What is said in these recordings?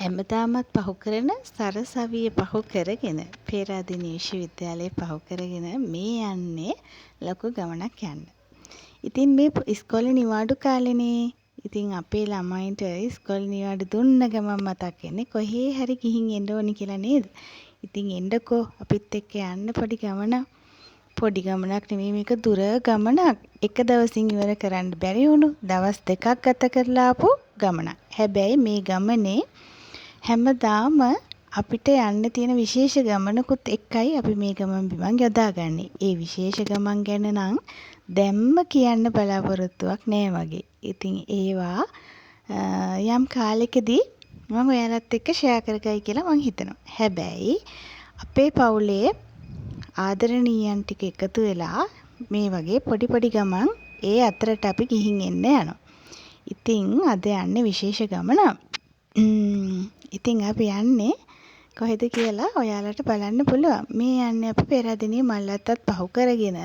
හැමදාමත් පහු කරන සරසවිය පහු කරගෙන පේරාදෙණිය විශ්වවිද්‍යාලය පහු කරගෙන මේ යන්නේ ලොකු ගමනක් යන්න. ඉතින් මේ ඉස්කෝලේ නිවාඩු කාලෙනේ. ඉතින් අපේ ළමයින්ට ඉස්කෝලේ නිවාඩු දුන්න ගමන් මතක් වෙන්නේ කොහේ හරි ගිහින් එන්න ඕනි කියලා නේද? ඉතින් එන්නකෝ අපිත් එක්ක යන්න පොඩි ගමනක්. පොඩි ගමනක් නෙමෙයි මේක දුර ගමනක්. එක දවසින් ඉවර කරන්න බැරි වුණු දවස් දෙකක් ගත කරලා ආපු ගමනක්. හැබැයි මේ ගමනේ හැමදාම අපිට යන්න තියෙන විශේෂ ගමනකුත් එක්කයි අපි මේ ගමන් බිමන් යොදාගන්නේ. ඒ විශේෂ ගමන් ගැන නම් දැම්ම කියන්න බලාපොරොත්තුවක් නෑ වගේ. ඉතින් ඒවා යම් කාලෙකදී මම ඔයාලත් එක්ක ෂෙයා කරගයි කියලා මං හිතනවා. හැබැයි අපේ පවුලේ ආදරණීයන් ටික එකතු වෙලා මේ වගේ පොඩි පොඩි ගමන් ඒ අතරට අපි ගිහින් එන්න යනවා. ඉතින් අද යන්නේ විශේෂ ගමනක්. ඉතින් අපි යන්නේ කොහෙද කියලා ඔයාලට බලන්න පුළුවන්. මේ යන්නේ අපි පෙරදිනේ මල්ලත්තත් පහු කරගෙන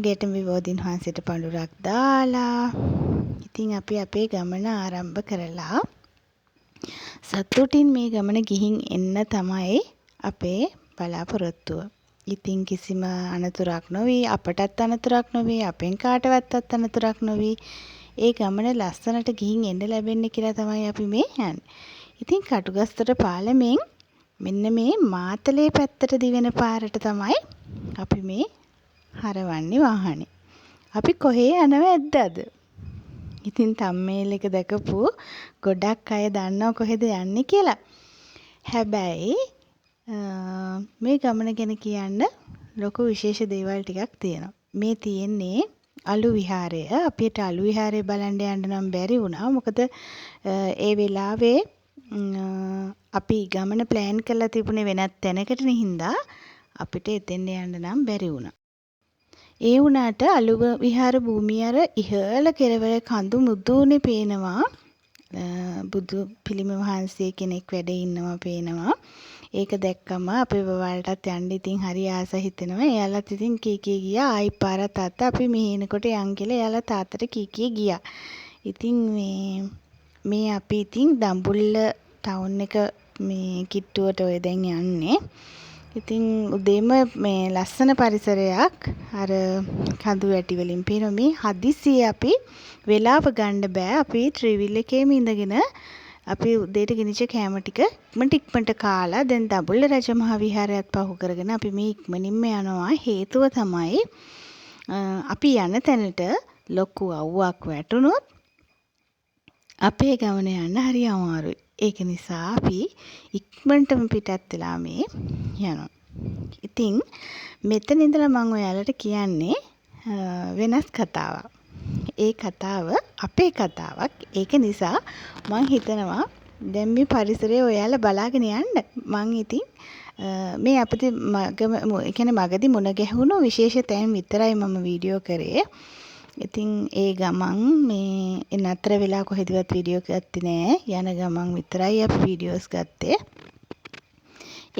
ගේටම විවෝදින් වහන්සේට පඳුරක් දාලා ඉතින් අපි අපේ ගමන ආරම්භ කරලා සතුටින් මේ ගමන ගිහින් එන්න තමයි අපේ බලාපොරොත්තුව. ඉතින් කිසිම අනතුරක් නොවි අපටත් අනතුරක් නොවි අපෙන් කාටවත්වත් අනතුරක් නොවි ඒ ගමන ලස්සනට ගිහින් එන්න ලැබෙන්න කියලා තමයි අපි මේ යන්නේ. ඉතින් කටුගස්තොට පාලමෙන් මෙන්න මේ මාතලේ පැත්තට දිවෙන පාරට තමයි අපි මේ හරවන්නේ වාහනේ. අපි කොහේ යනවද අද? ඉතින් තම්මේල් එක දැකපු ගොඩක් අය දන්නව කොහෙද යන්නේ කියලා. හැබැයි මේ ගමන ගැන කියන්න ලොකු විශේෂ දේවල් ටිකක් තියෙනවා. මේ තියෙන්නේ අලු විහාරය. අපිට අලු විහාරය බලන්න යන්න නම් බැරි වුණා. මොකද ඒ වෙලාවේ අපි ගමන ප්ලෑන් කරලා තිබුණේ වෙනත් තැනකටනේ හින්දා අපිට එතෙන් යන්න නම් බැරි වුණා. ඒ වුණාට අලු විහාර භූමිය අර ඉහළ කෙළවර කඳු මුදුනේ පේනවා. බුදු පිළිම වහන්සේ කෙනෙක් වැඩ ඉන්නවා පේනවා. ඒක දැක්කම අපේ බබාලටත් යන්න ඉතින් හරි ආස හිතෙනවා. එයාලත් ඉතින් කී ගියා. ආයි පාර තාත්තා අපි මෙහෙ එනකොට යන් කියලා එයාලා තාත්තට කී ගියා. ඉතින් මේ අපි ඉතින් දඹුල්ල ටවුන් එක මේ කිට්ටුවට ඔය දැන් යන්නේ. ඉතින් උදේම මේ ලස්සන පරිසරයක් අර කඳු වැටි වලින් පේන මේ හදිසියේ අපි වෙලාව ගන්න බෑ. අපි ට්‍රිවිල් එකේම ඉඳගෙන අපි උදේට ගෙනිච්ච කෑම ටික ඉක්මනට කාලා දැන් දඹුල්ල රජමහා විහාරයත් පහු කරගෙන අපි මේ ඉක්මනින්ම යනවා. හේතුව තමයි අපි යන තැනට ලොකු අවුවක් වැටුනොත් අපේ ගමන යන්න හරි අමාරුයි. ඒක නිසා අපි ඉක්මනටම පිටත් වෙලා මේ යනවා. ඉතින් මෙතන ඉඳලා මම ඔයාලට කියන්නේ වෙනස් කතාවක්. ඒ කතාව අපේ කතාවක්. ඒක නිසා මම හිතනවා දැන් මේ පරිසරය ඔයාලා බලාගෙන යන්න. මම ඉතින් මේ අපිට මගදී මුණ ගැහුණු විශේෂ තැන් විතරයි මම වීඩියෝ කරේ. ඉතින් ඒ ගමන් මේ නතර වෙලා කොහෙදවත් වීඩියෝ ගත්තේ නෑ. යන ගමන් විතරයි අපි වීඩියෝස් ගත්තේ.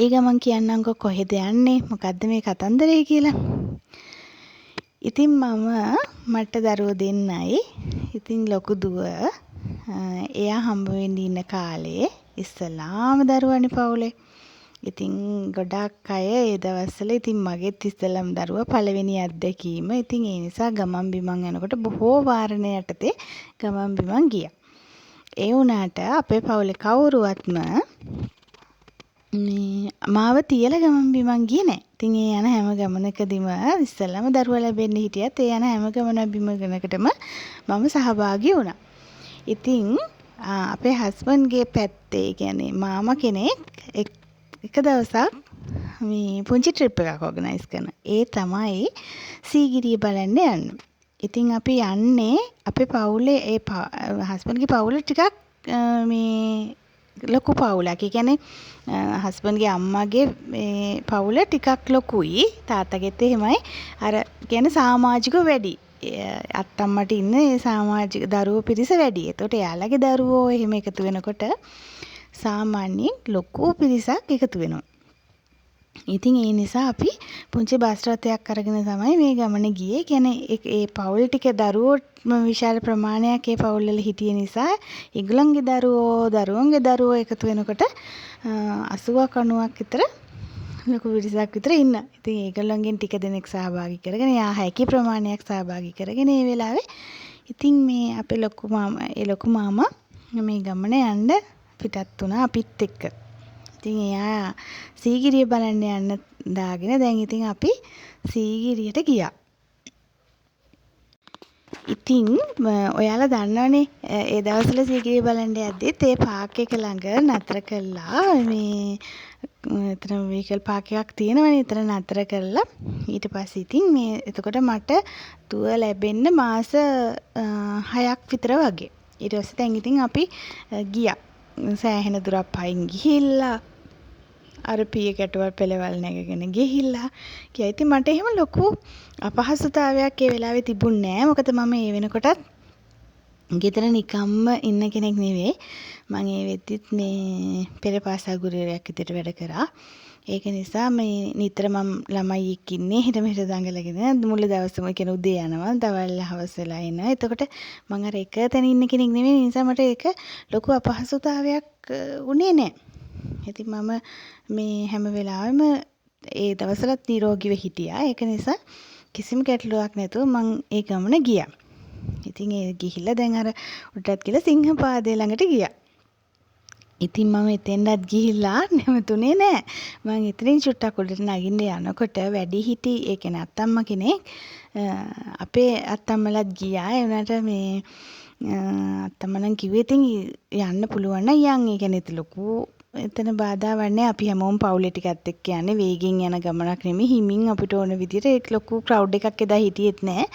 ඒ ගමන් කියන්නම්කො කොහෙද යන්නේ? මොකද්ද මේ කතන්දරේ කියලා. ඉතින් මට දරුවෝ දෙන්නයි. ඉතින් ලොකු දුව එයා හම්බ වෙන්න ඉන්න කාලේ ඉස්සලාම දරුවනේ පවුලේ. ඉතින් ගොඩක් අය ඒ දවස්වල ඉතින් මගෙත් ඉස්සලාම දරුවා පළවෙනි අත්දැකීම. ඉතින් ඒ නිසා ගමන් බිමන් යනකොට බොහෝ වාරණ යටතේ ගමන් බිමන් ගියා. ඒ වුණාට අපේ පවුලේ කවුරුවත්ම මාව තියලා ගමන් බිමන් ගියේ නැහැ. ඉතින් ඒ යන හැම ගමනකදීම ඉස්සෙල්ලාම දරුවා ලැබෙන්න හිටියත් ඒ යන හැම ගමන බිමනකටම මම සහභාගී වුණා. ඉතින් අපේ හස්බන්ඩ්ගේ පැත්තේ කියන්නේ මාමා කෙනෙක් එක දවසක් මේ පුංචි ට්‍රිප් එකක් ඕගනයිස් කරනවා. ඒ තමයි සීගිරිය බලන්න යන්න. ඉතින් අපි යන්නේ අපේ පවුලේ හස්බන්ඩ්ගේ පවුල ටිකක් මේ ලොකු පවුලක්. ඒ කියන්නේ හස්බන්ඩ්ගේ අම්මාගේ මේ පවුල ටිකක් ලොකුයි. තාත්තගෙත් එහෙමයි. අර කියන්නේ සමාජිකව වැඩි. අත්තම්මට ඉන්න ඒ සමාජික දරුවෝ පිරිස වැඩි. ඒතකොට එයාලගේ දරුවෝ එහෙම එකතු වෙනකොට සාමාන්‍යයෙන් ලොකු පිරිසක් එකතු වෙනවා. ඉතින් ඒ නිසා අපි පුංචි බස් රථයක් අරගෙන තමයි මේ ගමන ගියේ. කියන්නේ ඒ පවුල් ටික දරුවෝ විශාල ප්‍රමාණයක් ඒ පවුල් වල හිටිය නිසා ඒගොල්ලන්ගේ දරුවෝගේ දරුවෝ එකතු වෙනකොට 80ක් 90ක් විතර ලොකු පිරිසක් විතර ඉන්නා. ඉතින් ඒගොල්ලන්ගෙන් ටික දෙනෙක් සහභාගී කරගෙන යා හැකි ප්‍රමාණයක් සහභාගී කරගෙන ඒ වෙලාවේ ඉතින් මේ අපේ ලොකු මාමා මේ ගමන යන්න පිටත් වුණා අපිත් එක්ක. ඉතින් එයා සීගිරිය බලන්න යන්න දාගෙන දැන් ඉතින් අපි සීගිරියට ගියා. ඉතින් ඔයාලා දන්නවනේ ඒ දවස්වල සීගිරිය බලන්න යද්දිත් ඒ පාක් එක ළඟ නතර කළා මේ එතන වීකල් පාක් එකක් තියෙනවනේ එතන නතර කරලා ඊට පස්සේ ඉතින් මේ එතකොට මට දුව ලැබෙන්න මාස 6ක් විතර වගේ. ඊට පස්සේ දැන් ඉතින් අපි ගියා. සෑහෙන දුරක් පයින් ගිහිල්ලා අර පිය කැටවල් පෙළවල් නැගගෙන ගිහිල්ලා ගියා. ඉතින් මට එහෙම ලොකු අපහසුතාවයක් ඒ වෙලාවේ තිබුණේ නැහැ. මොකද මම ඒ වෙනකොටත් ගෙදර නිකම්ම ඉන්න කෙනෙක් නෙවෙයි. මම ඒ වෙද්දිත් මේ පෙරපාසල් ගුරුවරයෙක් විදිහට වැඩ කරා. ඒක නිසා මේ නිතර මම ළමයි එක්ක ඉන්නේ හිට මෙහෙට දඟලගෙන මුල දවසම කියන උදේ යනවා දවල් හවස වෙලා එනවා. එතකොට මම අර එක තැන ඉන්න කෙනෙක් නෙවෙයි. නිසා මට ඒක ලොකු අපහසුතාවයක් උනේ නැහැ. ඉතින් මම මේ හැම වෙලාවෙම ඒ දවස්වලත් නිරෝගීව හිටියා. ඒක නිසා කිසිම ගැටලුවක් නැතුව මම ඒ ගමන ගියා. ඉතින් ඒ ගිහිල්ලා දැන් අර උඩටත් ගිහලා සිංහපාදේ ළඟට ගියා. ඉතින් මම එතෙන්ටත් ගිහිල්ලා නැවතුනේ නැහැ. මම එතනින් චුට්ටක් උඩට නගින්න යනකොට වැඩිහිටි ඒ කියන්නේ අත්තම්මා කෙනෙක් අපේ අත්තම්මලත් ගියා. ඒ වුණාට මේ අත්තම්මා නම් කිව්වේ ඉතින් යන්න පුළුවන් නම් යන්. ඒ කියන්නේ ලොකු එතන බාධාවක් නැහැ. අපි හැමෝම පවුලේ ටිකත් එක්ක යන්නේ වේගෙන් යන ගමනක් නෙමෙයි. හිමින් අපිට ඕන විදිහට ඒක ලොකු ක්‍රවුඩ් එකක් එදා හිටියෙත් නැහැ.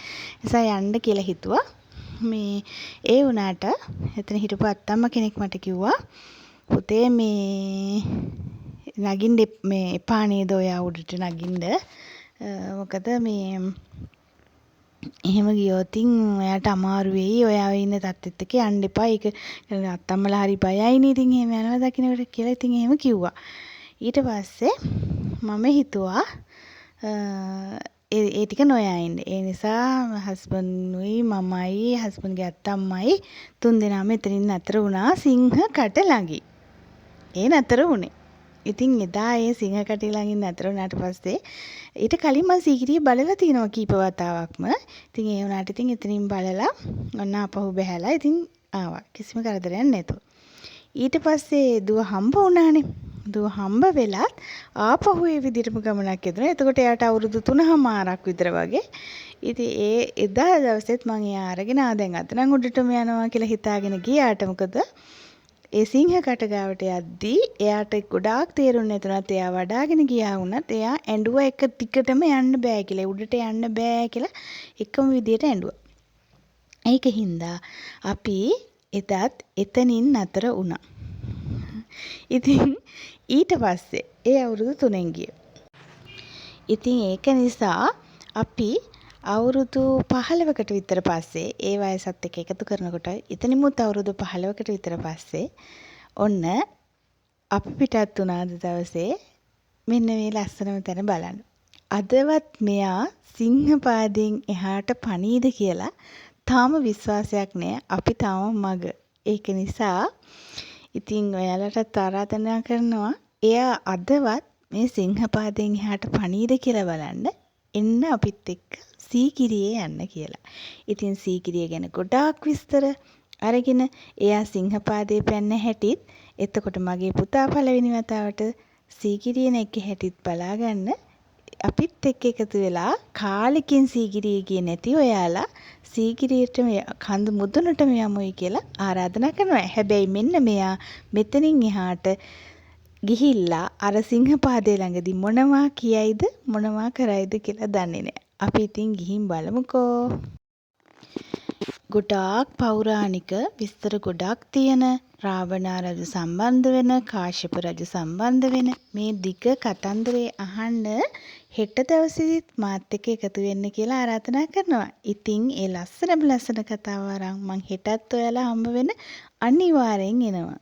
නිසා යන්න කියලා හිතුවා. මේ ඒ වුණාට එතන හිටපු අත්තම්මා කෙනෙක් මට කිව්වා පුතේ මේ නගින්න මේ එපා නේද ඔයා උඩට නගින්න. මොකද මේ එහෙම ගියොත් ඔයාට අමාරු වෙයි. ඔයා ඉන්න තත්ත්වෙත් එක්ක යන්න එපා. ඒක අත්තම්මලා හරි බයයිනේ. ඉතින් එහෙම යනවා දකින්නට කියලා ඉතින් එහෙම කිව්වා. ඊට පස්සේ මම හිතුවා ඒ ටික නොයා ඉන්න. ඒ නිසා හස්බන්ඩ්ුයි මමයි හස්බන්ඩ්ගේ අත්තම්මයි තුන් දෙනාම එතනින් නතර වුණා සිංහ කට ළඟින්. ඒ නතර වුණේ. ඉතින් එදා ඒ සිංහ කටේ ළඟින් නතර වුණාට පස්සේ ඊට කලින් මම සීගිරිය බලලා තිනවා කීප වතාවක්ම. ඉතින් ඒ වුණාට ඉතින් එතනින් බලලා ඔන්න ආපහු බැහැලා ඉතින් ආවා. කිසිම කරදරයක් නැතුව. ඊට පස්සේ දුව හම්බ වුණානේ. දුව හම්බ වෙලත් ආපහු ඒ විදිහටම ගමනක් යදුනා. එතකොට එයාට අවුරුදු 3මාරක් විතර වගේ. ඉතින් ඒ එදා දවසෙත් මම එයා අරගෙන දැන් අත නම් උඩටම යනවා කියලා හිතාගෙන ගියාට මොකද ඒ සිංහ කට ගාවට යද්දී එයාට ගොඩාක් තේරුන්නේ නැතුණත් එයා වඩාගෙන ගියා වුණත් එයා ඇඬුවා එක ටිකටම යන්න බෑ කියලා. උඩට යන්න බෑ කියලා එකම විදියට ඇඬුවා. ඒකින්ද අපි එදත් එතනින් නතර වුණා. ඉතින් ඊට පස්සේ ඒ අවුරුදු 3න් ගියා. ඉතින් ඒක නිසා අපි අවුරුදු 15කට විතර පස්සේ ඒ වයසත් එක්ක එකතු කරනකොට එතනිමුත් අවුරුදු 15කට විතර පස්සේ ඔන්න අපි පිටත් වුණාද දවසේ මෙන්න මේ ලස්සනම තැන බලන්න. අදවත් මෙයා සිංහපාදයෙන් එහාට පණීද කියලා තාම විශ්වාසයක් නෑ. අපි තාම මග. ඒක නිසා ඉතින් ඔයාලටත් ආරාධනා කරනවා එයා අදවත් මේ සිංහපාදයෙන් එහාට පණීද කියලා බලන්න එන්න අපිත් එක්ක සීගිරියේ යන්න කියලා. ඉතින් සීගිරිය ගැන ගොඩාක් විස්තර අරගෙන එයා සිංහපාදේ පැන්න හැටිත් එතකොට මගේ පුතා පළවෙනි වතාවට සීගිරිය නැග්ගේ හැටිත් බලාගන්න අපිත් එක්ක එකතු වෙලා කාලෙකින් සීගිරිය ගියේ නැති ඔයාලා සීගිරියට කඳු මුදුනටම යමුයි කියලා ආරාධනා කරනවා. හැබැයි මෙන්න මෙයා මෙතනින් එහාට ගිහිල්ලා අර සිංහපාදේ ළඟදී මොනවා කියයිද මොනවා කරයිද කියලා දන්නේ නැහැ. අපි ඉතින් ගිහින් බලමුකෝ. ගොඩාක් පෞරාණික විස්තර ගොඩක් තියෙන රාවණා රජු සම්බන්ධ වෙන කාශ්‍යප රජු සම්බන්ධ වෙන මේ දිග කතන්දරේ අහන්න හෙට දවසේදීත් මාත් එක්ක එකතු වෙන්න කියලා ආරාධනා කරනවා. ඉතින් ඒ ලස්සන කතාව අරන් මං හෙටත් ඔයාලා හම්බ වෙන අනිවාර්යෙන් එනවා.